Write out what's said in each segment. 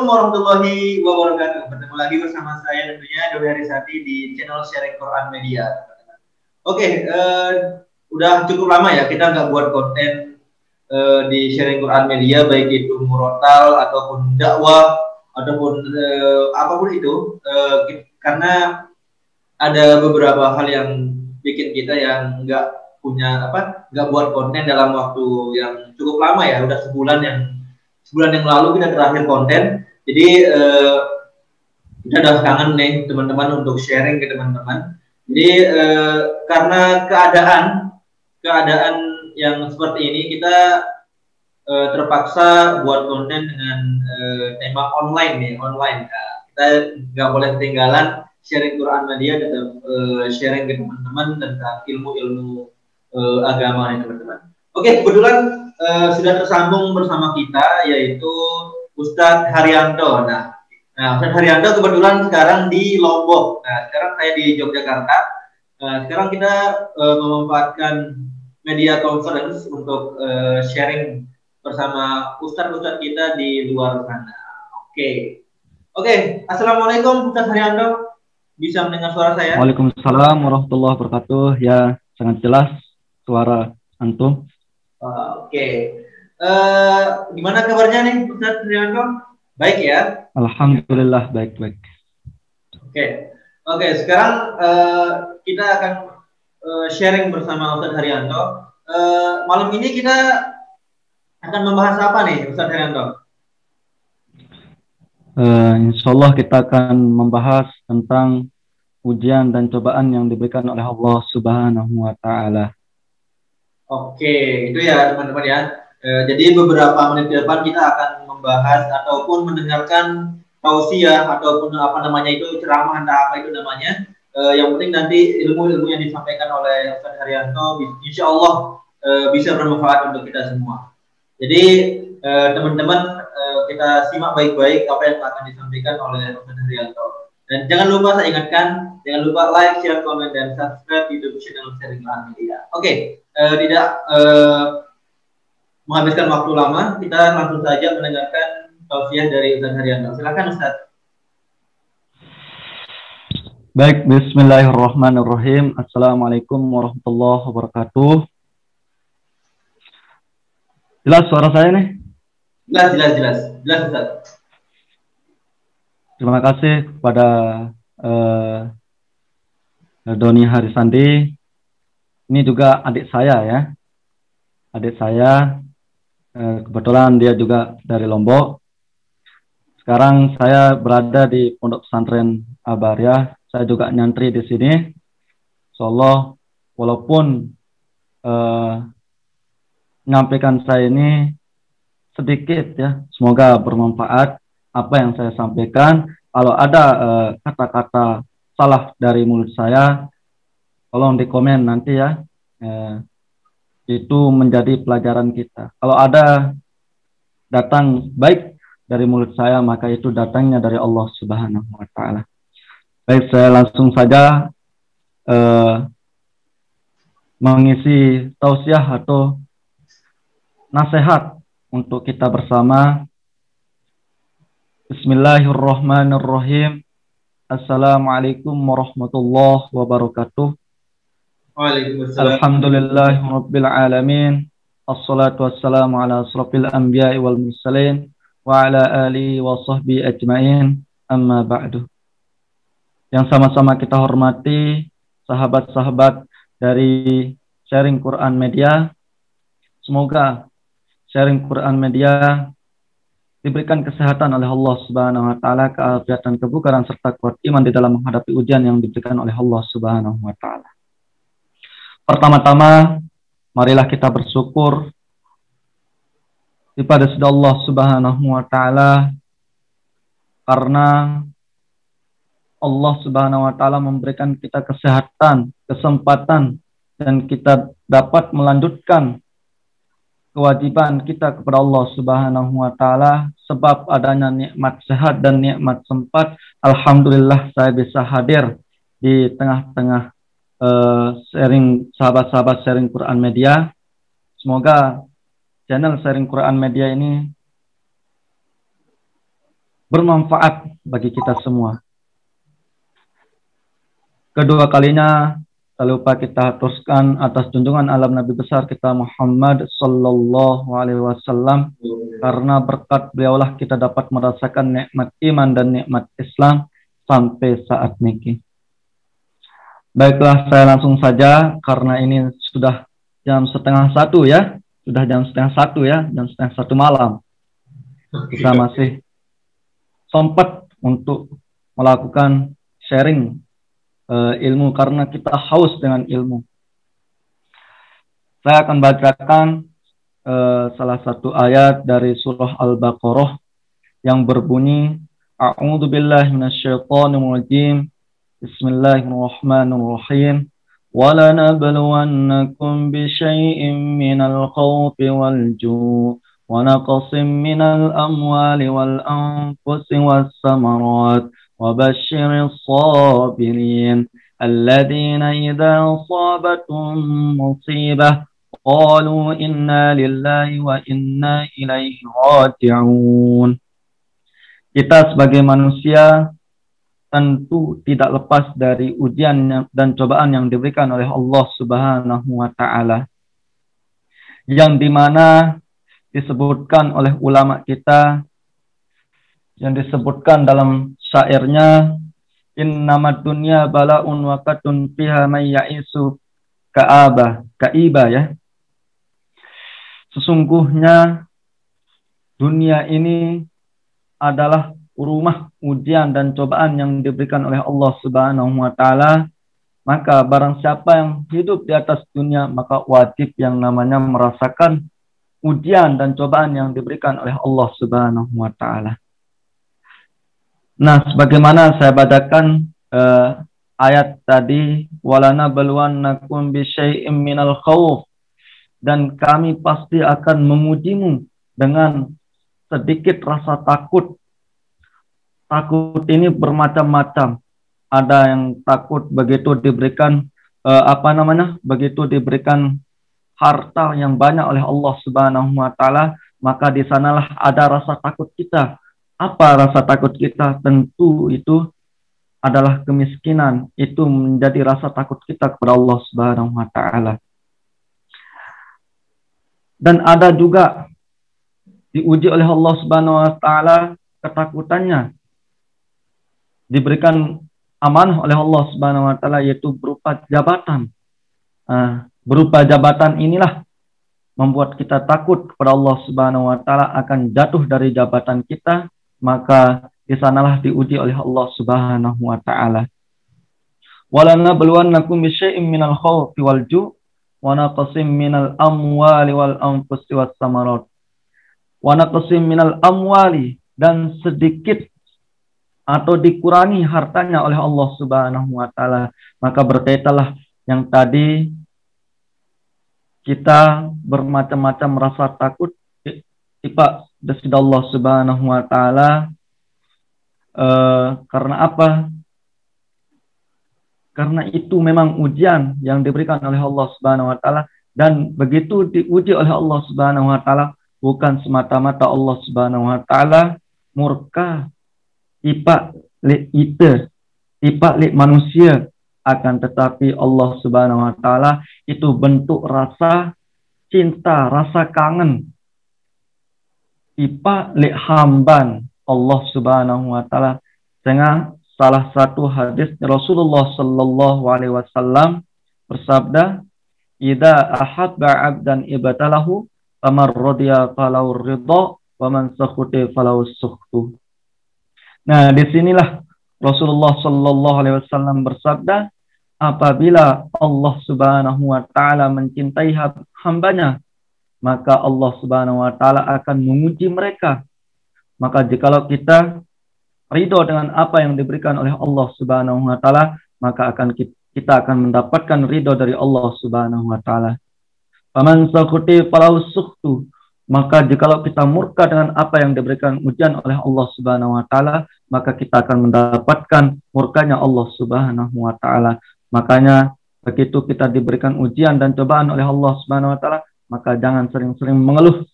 warahmatullahi wabarakatuh. Bertemu lagi bersama saya tentunya Dewi Harisati di channel Sharing Quran Media. Oke, udah cukup lama ya kita nggak buat konten di Sharing Quran Media, baik itu murotal ataupun dakwah ataupun apapun itu, karena ada beberapa hal yang bikin kita yang nggak nggak buat konten dalam waktu yang cukup lama ya, udah sebulan yang lalu kita terakhir konten. Jadi kita udah kangen nih teman-teman untuk sharing ke teman-teman. Jadi karena keadaan yang seperti ini, kita terpaksa buat konten dengan tema online. Nah, kita nggak boleh ketinggalan sharing Quran Media dan sharing ke teman-teman tentang ilmu-ilmu agama nih teman-teman. Oke, kebetulan sudah tersambung bersama kita yaitu Ustadz Haryanto. Nah, Ustadz Haryanto kebetulan sekarang di Lombok. Nah, sekarang saya di Yogyakarta. Sekarang kita memanfaatkan media conference untuk sharing bersama Ustadz kita di luar sana. Oke. Assalamualaikum Ustadz Haryanto. Bisa mendengar suara saya? Waalaikumsalam warahmatullahi wabarakatuh. Ya, sangat jelas suara antum. Oke. Gimana kabarnya nih Ustadz Haryanto? Baik ya? Alhamdulillah baik-baik. Oke. Sekarang kita akan sharing bersama Ustadz Haryanto. Malam ini kita akan membahas apa nih Ustadz Haryanto? Insya Allah kita akan membahas tentang ujian dan cobaan yang diberikan oleh Allah Subhanahu wa Ta'ala. Oke, itu ya teman-teman ya. Jadi beberapa menit ke depan kita akan membahas ataupun mendengarkan tausiah ataupun ceramah, entah apa itu namanya. Yang penting nanti ilmu-ilmu yang disampaikan oleh Ustadz Haryanto insya Allah bisa bermanfaat untuk kita semua. Jadi teman-teman, kita simak baik-baik apa yang akan disampaikan oleh Ustadz Haryanto. Dan jangan lupa, saya ingatkan, jangan lupa like, share, komen, dan subscribe YouTube channel Sharing Quran Media. Oke, tidak menghabiskan waktu lama, kita langsung saja mendengarkan tausiah dari Ustadz Haryanto. Silakan Ustadz. Baik, bismillahirrahmanirrahim. Assalamualaikum warahmatullahi wabarakatuh. Jelas suara saya nih? Jelas Ustadz. Terima kasih kepada Doni Harisandi. Ini juga adik saya ya. Adik saya, kebetulan dia juga dari Lombok. Sekarang saya berada di Pondok Pesantren Abaria. Saya juga nyantri di sini. Insyaallah, walaupun menyampaikan saya ini sedikit ya, semoga bermanfaat apa yang saya sampaikan. Kalau ada kata-kata salah dari mulut saya, tolong di komen nanti ya. Itu menjadi pelajaran kita. Kalau ada datang baik dari mulut saya, maka itu datangnya dari Allah Subhanahu wa Ta'ala. Baik, saya langsung saja mengisi tausiah atau nasihat untuk kita bersama. Bismillahirrahmanirrahim. Assalamualaikum warahmatullahi wabarakatuh. Waalaikumsalam. Alhamdulillahirabbil alamin. Assalatu wassalamu ala asrofil anbiya'i wal mursalin wa ala alihi wa sahbihi ajmain. Amma ba'du. Yang sama-sama kita hormati sahabat-sahabat dari Sharing Quran Media. Semoga Sharing Quran Media diberikan kesehatan oleh Allah Subhanahu wa Ta'ala, keafiatan, kebugaran, serta kuat iman di dalam menghadapi ujian yang diberikan oleh Allah Subhanahu wa Ta'ala. Pertama-tama, marilah kita bersyukur kepada Allah Subhanahu wa Ta'ala, karena Allah Subhanahu wa Ta'ala memberikan kita kesehatan, kesempatan, dan kita dapat melanjutkan kewajiban kita kepada Allah Subhanahu wa Ta'ala. Sebab adanya nikmat sehat dan nikmat sempat, alhamdulillah saya bisa hadir di tengah-tengah sahabat-sahabat Sharing Quran Media. Semoga channel Sharing Quran Media ini bermanfaat bagi kita semua. Kedua kalinya, tak lupa kita teruskan atas junjungan alam Nabi besar kita Muhammad Sallallahu Alaihi Wasallam, karena berkat beliaulah kita dapat merasakan nikmat iman dan nikmat Islam sampai saat ini. Baiklah, saya langsung saja karena ini sudah jam 12:30 ya, sudah jam 12:30 ya, jam 12:30 malam. Kita masih sempat untuk melakukan sharing ilmu karena kita haus dengan ilmu. Saya akan bacakan salah satu ayat dari surah Al-Baqarah yang berbunyi, A'udzu billahi minasyaitonir rajim. Bismillahirrahmanirrahim. وَلَنَبْلُوَنَّكُمْ بِشَيْءٍ مِّنَ الْخَوْفِ وَالْجُوعِ وَنَقْصٍ مِّنَ الْأَمْوَالِ وَالْأَنفُسِ وَالثَّمَرَاتِ وَبَشِّرِ الصَّابِرِينَ الَّذِينَ إِذَا أَصَابَتْهُم مُّصِيبَةٌ قَالُوا إِنَّا لِلَّهِ وَإِنَّا إِلَيْهِ رَاجِعُونَ. Kita sebagai manusia tentu tidak lepas dari ujian dan cobaan yang diberikan oleh Allah Subhanahu wa Ta'ala, yang dimana disebutkan oleh ulama kita, yang disebutkan dalam syairnya, innamad dunya bala'un wa qatun fiha may ya'isu ka'iba ya. Sesungguhnya dunia ini adalah rumah ujian dan cobaan yang diberikan oleh Allah Subhanahu wa Ta'ala. Maka barang siapa yang hidup di atas dunia, maka wajib yang namanya merasakan ujian dan cobaan yang diberikan oleh Allah Subhanahu wa Ta'ala. Nah, sebagaimana saya bacakan ayat tadi, walana balwannakum bisyai'im minal khauf, dan kami pasti akan mengujimu dengan sedikit rasa takut. Takut ini bermacam-macam. Ada yang takut begitu diberikan begitu diberikan harta yang banyak oleh Allah Subhanahu wa Ta'ala, maka di sanalah ada rasa takut kita. Apa rasa takut kita? Tentu itu adalah kemiskinan. Itu menjadi rasa takut kita kepada Allah Subhanahu wa Ta'ala. Dan ada juga diuji oleh Allah Subhanahu wa Ta'ala ketakutannya, diberikan amanah oleh Allah Subhanahu wa Ta'ala, yaitu berupa jabatan. Berupa jabatan inilah membuat kita takut kepada Allah Subhanahu wa Ta'ala akan jatuh dari jabatan kita, maka di sanalah diuji oleh Allah Subhanahu wa Ta'ala. وَلَنَبْلُوَنَّكُمْ بِشَيْءٍ مِّنَ الْخَوْفِ وَالْجُوعِ وَنَقْصٍ مِّنَ الْأَمْوَالِ وَالْأَنفُسِ وَالثَّمَرَاتِ. وَنَقْصٍ مِّنَ الْأَمْوَالِ, dan sedikit atau dikurangi hartanya oleh Allah Subhanahu wa Ta'ala. Maka berkaitanlah yang tadi kita bermacam-macam rasa takut tiba dari Allah Subhanahu wa Ta'ala. Karena apa? Karena itu memang ujian yang diberikan oleh Allah Subhanahu wa Ta'ala, dan begitu diuji oleh Allah Subhanahu wa Ta'ala, bukan semata-mata Allah Subhanahu wa Ta'ala murka tiba lik manusia, akan tetapi Allah Subhanahu wa Ta'ala itu bentuk rasa cinta, rasa kangen tiba lik hamban Allah Subhanahu wa Ta'ala. Dengan salah satu hadis Rasulullah Sallallahu Alaihi Wasallam bersabda, "Idza ahabba 'abdan ibtalahu, faman radiya falahu ridha, wa man sakhuta falahu sukhtu." Nah, disinilah Rasulullah Sallallahu Alaihi Wasallam bersabda, apabila Allah Subhanahu wa Ta'ala mencintai hambanya, maka Allah Subhanahu wa Ta'ala akan menguji mereka. Maka jikalau kita ridho dengan apa yang diberikan oleh Allah Subhanahu wa Ta'ala, maka kita akan mendapatkan ridho dari Allah Subhanahu wa Ta'ala. Faman sakhuti falahu sukhtu, maka jikalau kita murka dengan apa yang diberikan ujian oleh Allah Subhanahu wa Ta'ala, maka kita akan mendapatkan murkanya Allah Subhanahu wa Ta'ala. Makanya begitu kita diberikan ujian dan cobaan oleh Allah Subhanahu wa Ta'ala, maka jangan sering-sering mengeluh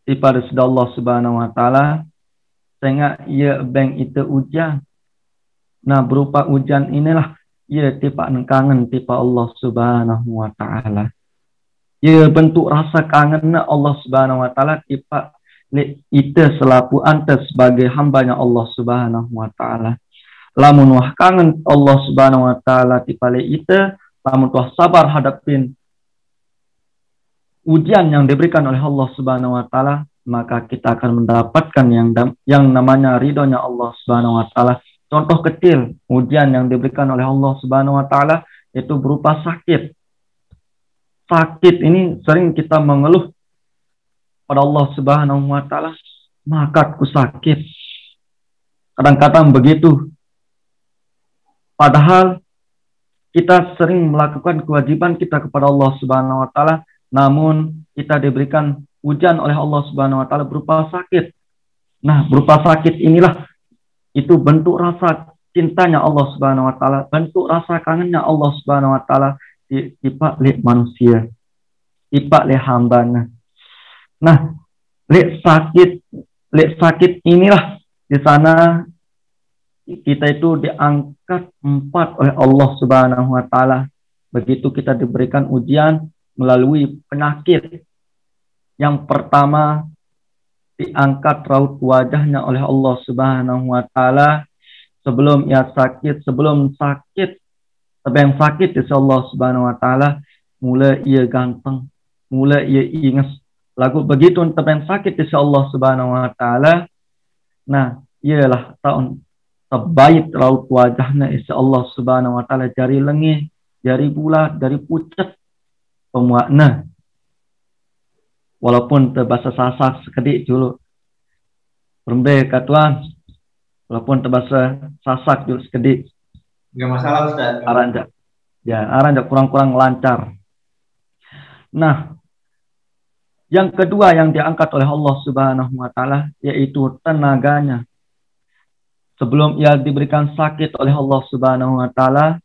kepada Allah Subhanahu wa Ta'ala. sehingga ia beng itu ujian. Nah, berupa ujian inilah ia tipak kangen tipa Allah Subhanahu wa taala. Ia bentuk rasa kangen Allah Subhanahu wa taala tipak ita selaku anta sebagai hambanya Allah Subhanahu wa taala. Lamun wah kangen Allah Subhanahu wa taala tipale ita, lamun wah sabar hadapin ujian yang diberikan oleh Allah Subhanahu wa taala, maka kita akan mendapatkan yang namanya ridhonya Allah Subhanahu wa taala. Contoh kecil ujian yang diberikan oleh Allah Subhanahu wa taala itu berupa sakit. Sakit ini sering kita mengeluh pada Allah Subhanahu wa taala, makaku sakit. Kadang-kadang begitu. Padahal kita sering melakukan kewajiban kita kepada Allah Subhanahu wa taala, namun kita diberikan ujian oleh Allah Subhanahu wa taala berupa sakit. Nah, berupa sakit inilah itu bentuk rasa cintanya Allah Subhanahu wa taala, bentuk rasa kangennya Allah Subhanahu wa taala tipak li manusia, tipak li hambanya. Nah, li sakit inilah di sana kita itu diangkat 4 oleh Allah Subhanahu wa taala. Begitu kita diberikan ujian melalui penyakit. Yang pertama diangkat raut wajahnya oleh Allah Subhanahu wa taala sebelum ia sakit, sebelum sakit di Allah Subhanahu wa taala, mula ia ganteng, mula ia ingat. Lagu begitu tebeng sakit di Allah Subhanahu wa taala. Nah, ialah tahun terbaik raut wajahnya insya Allah Subhanahu wa taala, jari lengih, jari bulat, dari pucat pemuakna. Walaupun terbahasa sasak sekedik dulu. Rembe katuan. Walaupun terbahasa sasak dulu sekedik. Enggak masalah Ustaz. Aranjak. Ya, aranjak kurang-kurang lancar. Nah, yang kedua yang diangkat oleh Allah Subhanahu wa taala yaitu tenaganya. Sebelum ia diberikan sakit oleh Allah Subhanahu wa taala,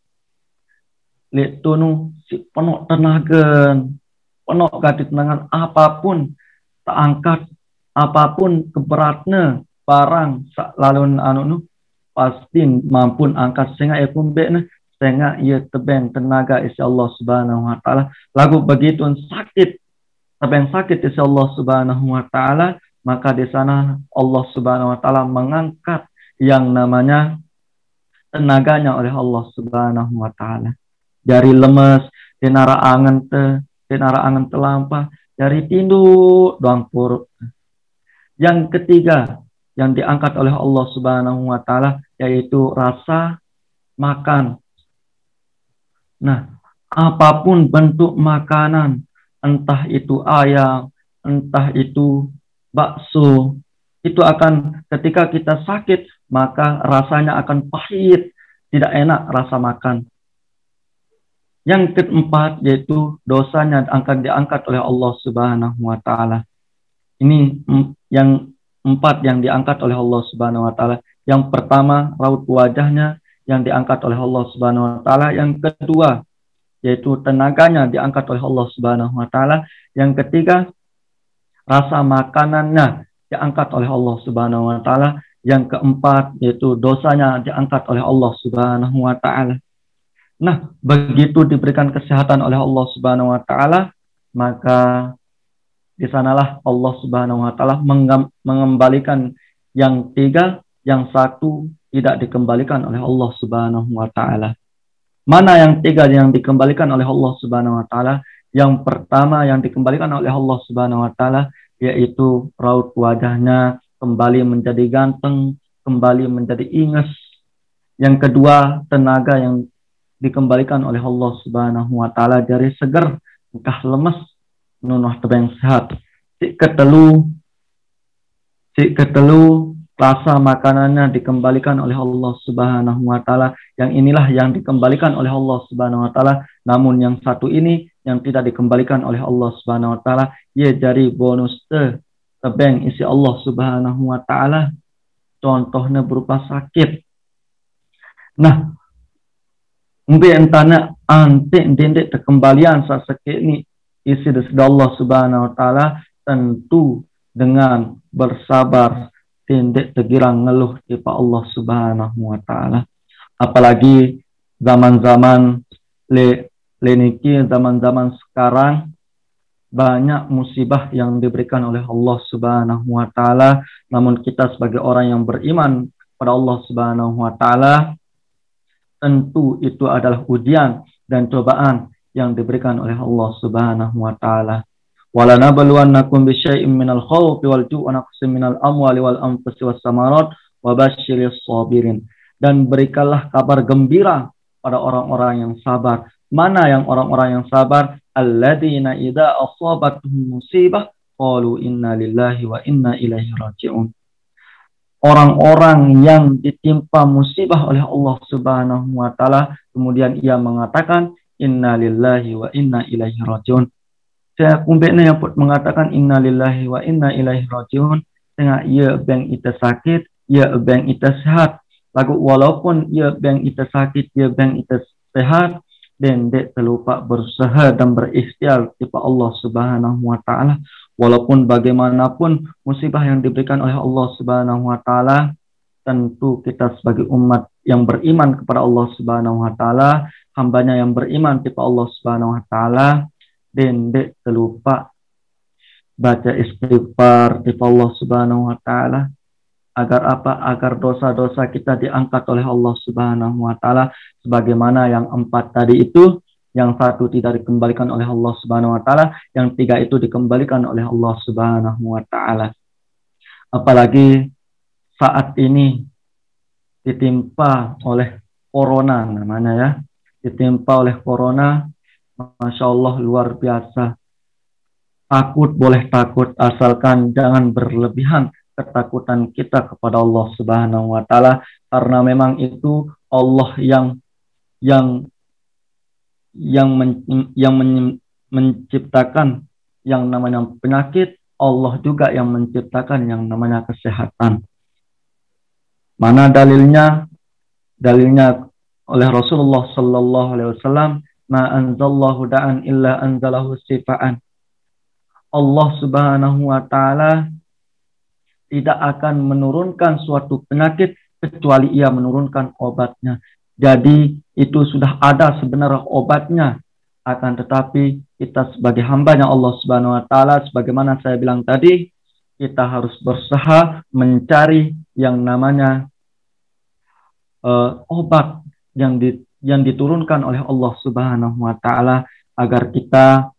litunu si penuh tenaga, penuh gadit dengan apapun tak angkat, apapun keberatnya barang lalu anu pasti mampu angkat sehingga ia kumbekna, sehingga ia tebeng tenaga insya Allah Subhanahu wa taala. Lagu begitu sakit, tebeng sakit insya Allah Subhanahu wa taala, maka di sana Allah Subhanahu wa taala mengangkat yang namanya tenaganya oleh Allah Subhanahu wa taala. Jari lemes, dinara angen telampah, jari tindu doang puruk. Yang ketiga yang diangkat oleh Allah Subhanahu wa taala yaitu rasa makan. Nah, apapun bentuk makanan, entah itu ayam, entah itu bakso, itu akan ketika kita sakit maka rasanya akan pahit, tidak enak rasa makan. Yang keempat yaitu dosanya akan diangkat oleh Allah Subhanahu wa taala. Ini yang 4 yang diangkat oleh Allah Subhanahu wa taala. Yang pertama raut wajahnya yang diangkat oleh Allah Subhanahu wa taala. Yang kedua yaitu tenaganya diangkat oleh Allah Subhanahu wa taala. Yang ketiga rasa makanannya diangkat oleh Allah Subhanahu wa taala. Yang keempat yaitu dosanya diangkat oleh Allah Subhanahu wa taala. Nah, begitu diberikan kesehatan oleh Allah Subhanahu wa taala, maka di sanalah Allah Subhanahu wa taala mengembalikan yang 3, yang 1 tidak dikembalikan oleh Allah Subhanahu wa taala. Mana yang 3 yang dikembalikan oleh Allah Subhanahu wa taala? Yang pertama yang dikembalikan oleh Allah Subhanahu wa taala yaitu raut wajahnya kembali menjadi ganteng, kembali menjadi inges. Yang kedua, tenaga yang dikembalikan oleh Allah Subhanahu wa taala, jari seger, engkah lemes, nunuh tebeng sehat. Si ketelu rasa makanannya dikembalikan oleh Allah Subhanahu wa taala. Yang inilah yang dikembalikan oleh Allah Subhanahu wa taala. Namun yang satu ini yang tidak dikembalikan oleh Allah Subhanahu wa taala, ia jari bonus tebeng isi Allah Subhanahu wa taala. Contohnya berupa sakit. Nah, mungkin entana antik dendek kembalian sakit ini isi dari Allah Subhanahu wa taala tentu dengan bersabar, tindik tegirang ngeluh tipa Allah Subhanahu wa taala. Apalagi zaman-zaman leniki, zaman-zaman sekarang banyak musibah yang diberikan oleh Allah Subhanahu wa taala, namun kita sebagai orang yang beriman pada Allah Subhanahu wa taala, tentu itu adalah ujian dan cobaan yang diberikan oleh Allah Subhanahu wa taala. Wala nabluwannakum bisyai'in minal khawfi wal ju'i wa naqsin minal amwali wal anfusi was samarat wa basyiris sabirin. Dan berikanlah kabar gembira pada orang-orang yang sabar. Mana yang orang-orang yang sabar? Alladzina idza asabatuhum musibah qalu inna lillahi wa inna ilaihi raji'un. Orang-orang yang ditimpa musibah oleh Allah Subhanahu wa taala, kemudian ia mengatakan inna lillahi wa inna ilaihi raji'un. Saya kumbekna yang put mengatakan inna lillahi wa inna ilaihi raji'un, tengah ia bang ita sakit, ia bang ita sehat. Lagu walaupun ia bang ita sakit, ia bang ita sehat, dan dek terlupa berusaha dan berikhtiar kepada Allah Subhanahu wa taala. Walaupun bagaimanapun musibah yang diberikan oleh Allah Subhanahu wa taala, tentu kita sebagai umat yang beriman kepada Allah Subhanahu wa taala, hambanya yang beriman kepada Allah Subhanahu wa taala, dan dek terlupa baca istighfar kepada Allah Subhanahu wa taala. Agar apa? Agar dosa-dosa kita diangkat oleh Allah Subhanahu wa taala, sebagaimana yang 4 tadi itu, yang 1 tidak dikembalikan oleh Allah Subhanahu wa taala, yang 3 itu dikembalikan oleh Allah Subhanahu wa taala. Apalagi saat ini ditimpa oleh corona namanya ya. Ditimpa oleh corona, Masya Allah luar biasa. Takut boleh takut, asalkan jangan berlebihan ketakutan kita kepada Allah Subhanahu wa taala, karena memang itu Allah yang menciptakan yang namanya penyakit, Allah juga yang menciptakan yang namanya kesehatan. Mana dalilnya? Dalilnya oleh Rasulullah sallallahu alaihi wasallam, ma anzalallahu da'an illa anzalahu sifaan. Allah Subhanahu wa taala tidak akan menurunkan suatu penyakit kecuali ia menurunkan obatnya. Jadi itu sudah ada sebenarnya obatnya. Akan tetapi kita sebagai hambanya Allah Subhanahu wa taala, sebagaimana saya bilang tadi, kita harus berusaha mencari yang namanya obat yang diturunkan oleh Allah Subhanahu wa taala, agar kita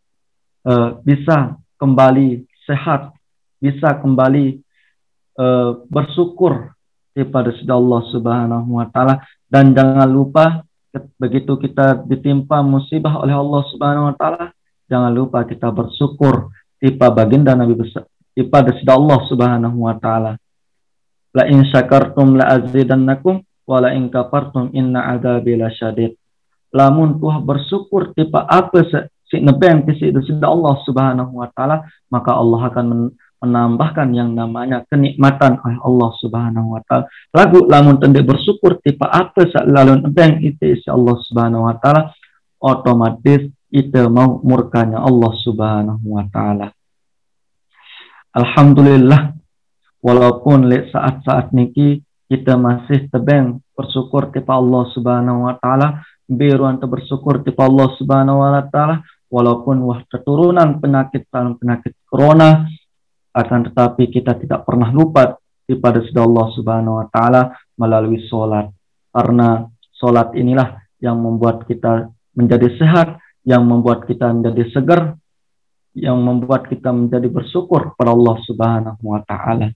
bisa kembali sehat, bisa kembali bersyukur kepada Allah Subhanahu wa taala. Dan jangan lupa, begitu kita ditimpa musibah oleh Allah Subhanahu wa taala, jangan lupa kita bersyukur kepada baginda Nabi besar kepada Allah Subhanahu wa taala. La in syakartum la azidannakum wa la in kafartum inna adzabi lasyadid. Lamun tuh bersyukur kepada apa si nebeng kisi Allah Subhanahu wa taala, maka Allah akan menambahkan yang namanya kenikmatan oleh Allah Subhanahu wa taala. Lagu lamun tende bersyukur tipe apa lalu nebeng itu isi Allah Subhanahu wa taala, otomatis itu mau murkanya Allah Subhanahu wa taala. Alhamdulillah, walaupun saat-saat niki kita masih tebeng bersyukur kepada Allah Subhanahu wa taala, biruan bersyukur kepada Allah Subhanahu wa taala, walaupun keturunan penyakit corona, akan tetapi kita tidak pernah lupa kepada Allah Subhanahu wa taala melalui sholat. Karena sholat inilah yang membuat kita menjadi sehat, yang membuat kita menjadi segar, yang membuat kita menjadi bersyukur pada Allah Subhanahu wa taala.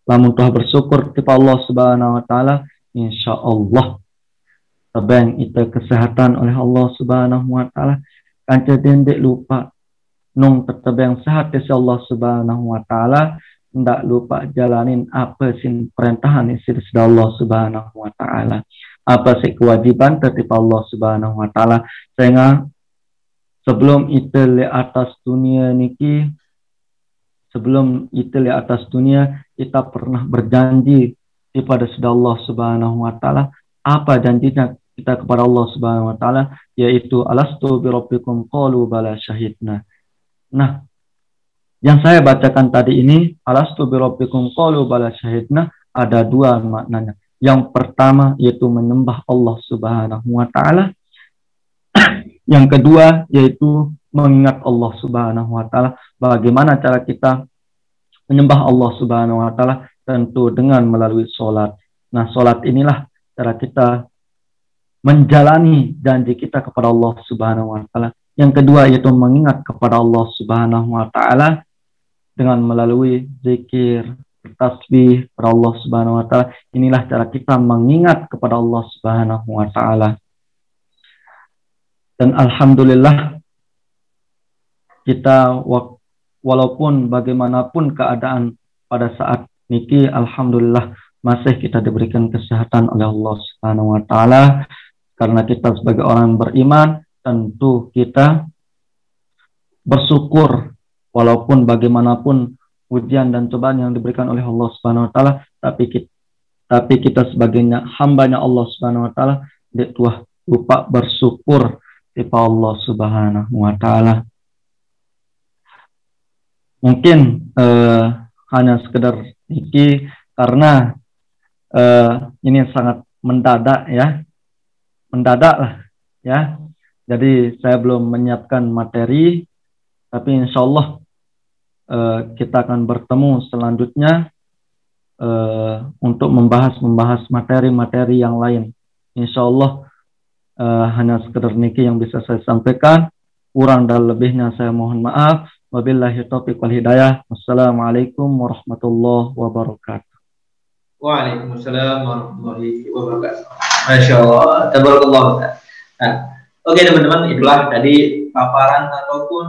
Lamun telah bersyukur kepada Allah Subhanahu wa taala, insyaallah tebeng itu kesehatan oleh Allah Subhanahu wa taala. Kanca dendek lupa nung tetap yang sehat dari Allah Subhanahu wa taala, ndak lupa jalanin apa sih perintahan isi dari Allah Subhanahu wa taala, apa sih kewajiban dari Allah Subhanahu wa taala. Sehingga sebelum itu di atas dunia niki, sebelum itu di atas dunia, kita pernah berjanji kepada Allah Subhanahu wa taala. Apa janjinya kita kepada Allah Subhanahu wa taala? Yaitu alastu bi rabbikum qalu bala syahidna. Nah, Yang saya bacakan tadi ini, alastu birabbikum qalu bala syahidna, ada dua maknanya. Yang pertama yaitu menyembah Allah Subhanahu wa taala. Yang kedua yaitu mengingat Allah Subhanahu wa taala. Bagaimana cara kita menyembah Allah Subhanahu wa taala? Tentu dengan melalui salat. Nah, salat inilah cara kita menjalani janji kita kepada Allah Subhanahu wa taala. Yang kedua yaitu mengingat kepada Allah Subhanahu wa taala dengan melalui zikir, tasbih kepada Allah Subhanahu wa taala. Inilah cara kita mengingat kepada Allah Subhanahu wa taala. Dan alhamdulillah kita walaupun bagaimanapun keadaan pada saat niki, alhamdulillah masih kita diberikan kesehatan oleh Allah Subhanahu wa taala. Karena kita sebagai orang beriman, tentu kita bersyukur walaupun bagaimanapun ujian dan cobaan yang diberikan oleh Allah Subhanahu wa taala, tapi kita sebagai hambanya Allah Subhanahu wa taala lupa bersyukur kepada Allah Subhanahu wa taala. Mungkin hanya sekedar niki karena ini sangat mendadak ya. Mendadak lah ya. Jadi saya belum menyiapkan materi, tapi insya Allah kita akan bertemu selanjutnya untuk membahas materi-materi yang lain. Insya Allah hanya sekedar niki yang bisa saya sampaikan. Kurang dan lebihnya saya mohon maaf. Wabillahi taufiq wal hidayah. Wassalamualaikum warahmatullahi wabarakatuh. Waalaikumsalam warahmatullahi wabarakatuh. Masya Allah, tabarakallah. Nah, oke teman-teman, itulah tadi paparan ataupun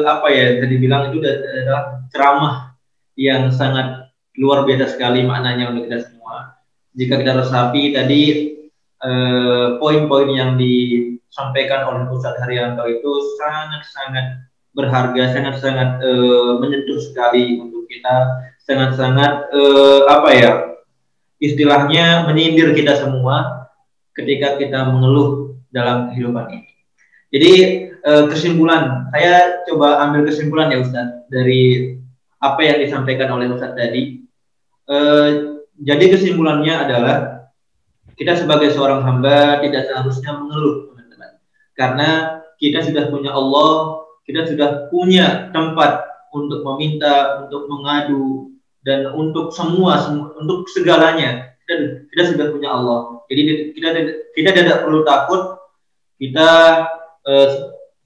apa ya tadi bilang itu adalah ceramah yang sangat luar biasa sekali maknanya untuk kita semua. Jika kita resapi tadi poin-poin yang disampaikan oleh Ustadz Haryanto itu sangat-sangat berharga, sangat-sangat menyentuh sekali untuk kita, sangat-sangat apa ya istilahnya menyindir kita semua ketika kita mengeluh dalam kehidupan ini. Jadi kesimpulan, saya coba ambil kesimpulan ya Ustadz dari apa yang disampaikan oleh Ustadz tadi. Jadi kesimpulannya adalah kita sebagai seorang hamba tidak seharusnya mengeluh, teman-teman. Karena kita sudah punya Allah, kita sudah punya tempat untuk meminta, untuk mengadu, dan untuk untuk segalanya. Kita sudah punya Allah. Jadi kita tidak perlu takut. Kita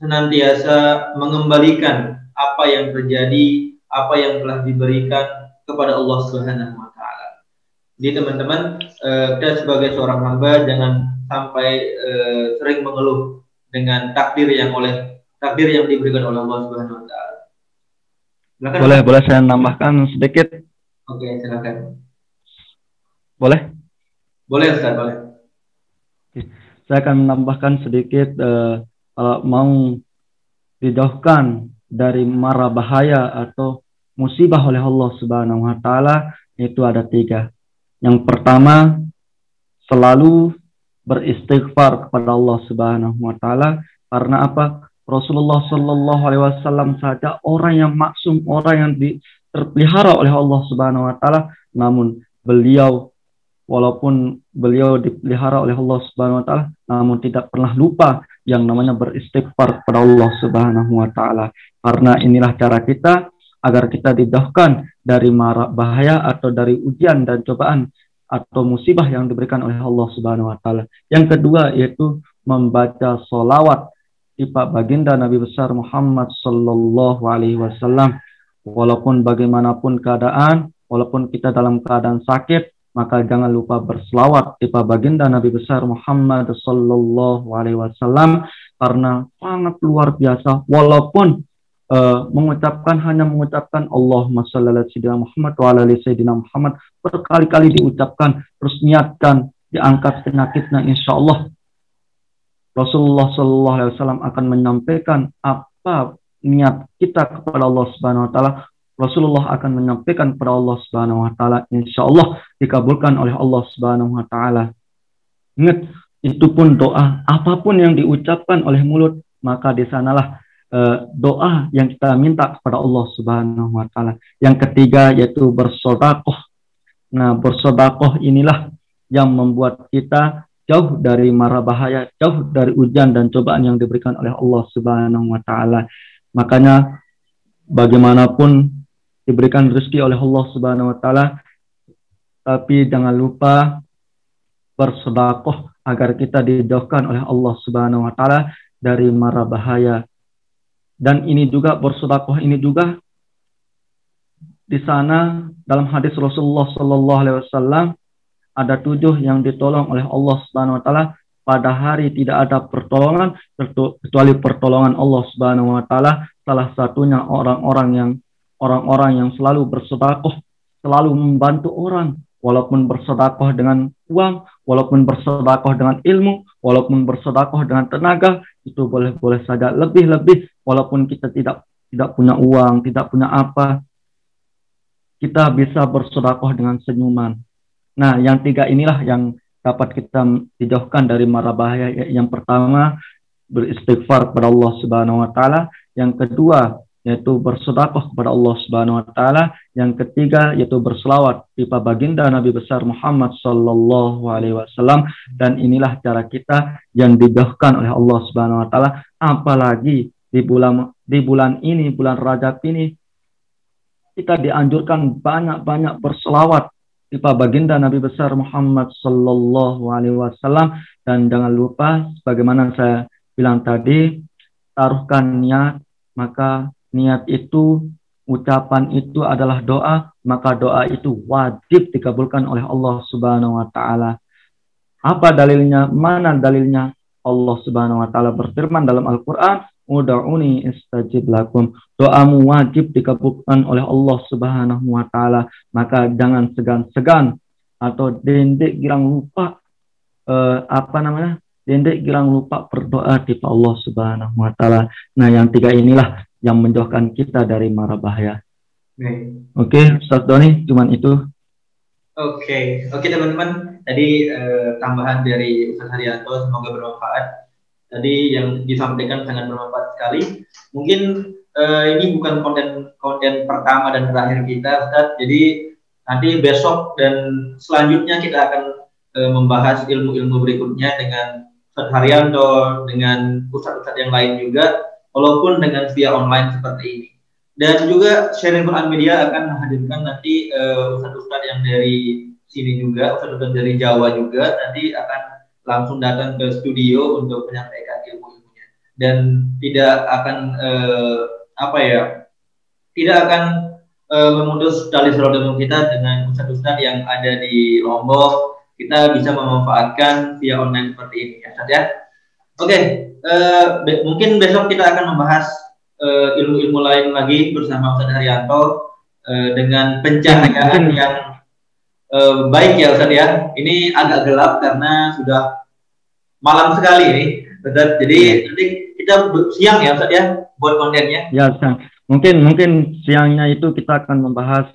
senantiasa mengembalikan apa yang terjadi, apa yang telah diberikan kepada Allah Subhanahu wa taala. Jadi teman-teman, kita sebagai seorang hamba jangan sampai sering mengeluh dengan takdir yang diberikan oleh Allah Subhanahu wa taala. Boleh saya nambahkan sedikit? Oke, silakan. Boleh? Boleh Ustaz, boleh. Saya akan menambahkan sedikit kalau mau dijauhkan dari mara bahaya atau musibah oleh Allah Subhanahu wa taala itu ada 3. Yang pertama, selalu beristighfar kepada Allah Subhanahu wa taala. Karena apa? Rasulullah Shallallahu alaihi wasallam saja orang yang maksum, orang yang terpelihara oleh Allah Subhanahu wa taala, namun walaupun beliau dipelihara oleh Allah Subhanahu wa taala, namun tidak pernah lupa yang namanya beristighfar kepada Allah Subhanahu wa taala. Karena inilah cara kita agar kita dijauhkan dari mara bahaya atau dari ujian dan cobaan atau musibah yang diberikan oleh Allah Subhanahu wa taala. Yang kedua yaitu membaca sholawat di baginda Nabi besar Muhammad sallallahu alaihi wasallam. Walaupun bagaimanapun keadaan, walaupun kita dalam keadaan sakit, maka jangan lupa berselawat di baginda Nabi besar Muhammad sallallahu alaihi wasallam, karena sangat luar biasa. Walaupun hanya mengucapkan Allahumma shalli ala sayyidina Muhammad wa ala ali sayyidina Muhammad berkali-kali diucapkan, terus niatkan diangkat penyakitnya, insya Allah Rasulullah Shallallahu Alaihi Wasallam akan menyampaikan apa niat kita kepada Allah Subhanahu Wa Taala. Rasulullah akan menyampaikan kepada Allah Subhanahu Wa Taala, insya Allah dikabulkan oleh Allah Subhanahu Wa Taala. Ingat, itu pun doa apapun yang diucapkan oleh mulut, maka di sanalah doa yang kita minta kepada Allah Subhanahu wa taala. Yang ketiga yaitu bersedekah. Nah, bersedekah inilah yang membuat kita jauh dari mara bahaya, jauh dari ujian dan cobaan yang diberikan oleh Allah Subhanahu wa taala. Makanya bagaimanapun diberikan rezeki oleh Allah Subhanahu wa taala, tapi jangan lupa bersedekah agar kita dijauhkan oleh Allah Subhanahu wa taala dari mara bahaya. Dan ini juga bersedekah ini juga di sana dalam hadis Rasulullah sallallahu alaihi wasallam ada 7 yang ditolong oleh Allah Subhanahu wa taala pada hari tidak ada pertolongan kecuali pertolongan Allah Subhanahu wa taala. Salah satunya orang-orang yang selalu bersedekah, selalu membantu orang, walaupun bersedekah dengan uang, walaupun bersedekah dengan ilmu, walaupun bersedekah dengan tenaga, itu boleh saja. Lebih-lebih walaupun kita tidak punya uang, tidak punya apa, kita bisa bersedekah dengan senyuman. Nah, yang 3 inilah yang dapat kita dijauhkan dari mara bahaya. Yang pertama, beristighfar kepada Allah Subhanahu wa taala. Yang kedua, yaitu bersedekah kepada Allah Subhanahu wa taala. Yang ketiga, yaitu berselawat di baginda Nabi besar Muhammad sallallahu alaihi wasallam. Dan inilah cara kita yang dijauhkan oleh Allah Subhanahu wa taala. Apalagi di bulan ini, bulan Rajab ini, kita dianjurkan banyak-banyak berselawat di baginda Nabi besar Muhammad sallallahu alaihi wasallam. Dan jangan lupa, sebagaimana saya bilang tadi, taruhkan niat. Maka niat itu, ucapan itu adalah doa, maka doa itu wajib dikabulkan oleh Allah Subhanahu wa taala. Apa dalilnya? Mana dalilnya? Allah Subhanahu wa taala berfirman dalam Al-Qur'an, "Ud'uni istajib lakum." Doamu wajib dikabulkan oleh Allah Subhanahu wa taala. Maka jangan segan-segan atau dendek girang lupa dendek girang lupa berdoa di Allah Subhanahu wa taala. Nah, yang 3 inilah yang menjauhkan kita dari mara bahaya. Oke, Ustaz Doni, cuman itu. Oke, teman-teman. Tadi tambahan dari Ustaz Haryanto, semoga bermanfaat. Tadi yang disampaikan sangat bermanfaat sekali. Mungkin ini bukan konten pertama dan terakhir kita, Ustaz. Jadi nanti besok dan selanjutnya kita akan membahas ilmu-ilmu berikutnya dengan Ustaz Haryanto, dengan ustaz-ustaz yang lain juga, walaupun dengan via online seperti ini. Dan juga Sharing Quran Media akan menghadirkan nanti ustaz-ustaz yang dari sini juga, ustaz-ustaz dari Jawa juga, nanti akan langsung datang ke studio untuk menyampaikan ilmu-ilmunya. Dan tidak akan memutus tali silaturahmi kita dengan ustaz-ustaz yang ada di Lombok. Kita bisa memanfaatkan via online seperti ini, ya Ustaz ya. Oke, mungkin besok kita akan membahas ilmu-ilmu lain lagi bersama Ustaz Haryanto dengan pencahayaan yang baik ya Ustaz ya. Ini agak gelap karena sudah malam sekali ini, Ustaz. Jadi nanti kita siang ya Ustaz ya buat kontennya. Ya, Ustaz. Mungkin siangnya itu kita akan membahas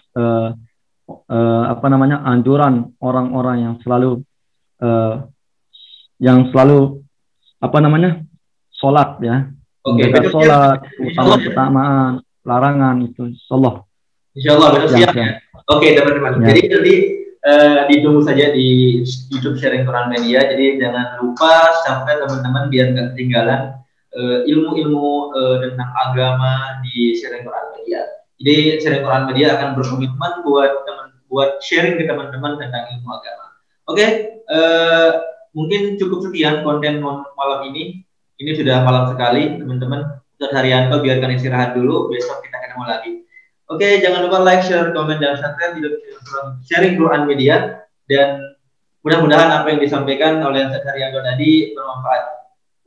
anjuran orang-orang yang selalu sholat ya. Menjaga sholat, utama larangan itu, insyaallah. Insyaallah besok siang ya. Oke, teman-teman. Ya. Jadi nanti ditunggu saja di YouTube Sharing Quran Media. Jadi jangan lupa sampai teman-teman biar nggak ketinggalan ilmu-ilmu tentang agama di Sharing Quran Media. Jadi Sharing Quran Media akan berkomitmen buat sharing ke teman-teman tentang ilmu agama. Oke, mungkin cukup sekian konten malam ini. Ini sudah malam sekali, teman-teman. Ustaz Haryanto biarkan istirahat dulu. Besok kita ketemu lagi. Oke, jangan lupa like, share, komen, dan subscribe di Sharing Quran Media. Dan mudah-mudahan apa yang disampaikan oleh Ustaz Haryanto tadi bermanfaat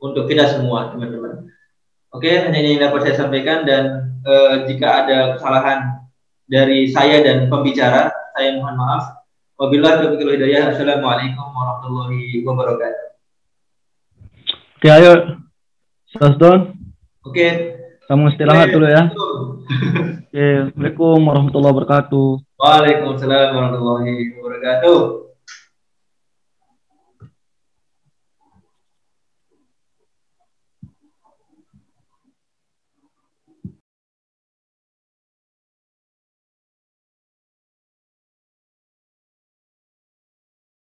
untuk kita semua, teman-teman. Oke, hanya ini yang dapat saya sampaikan, dan jika ada kesalahan dari saya dan pembicara, saya mohon maaf. Wabillahi taufiq wal hidayah. Assalamualaikum warahmatullahi wabarakatuh. Oke, ayo, Ustaz Don. Oke. Kamu istirahat dulu ya. Oke, Assalamualaikum warahmatullahi wabarakatuh. Waalaikumsalam warahmatullahi wabarakatuh.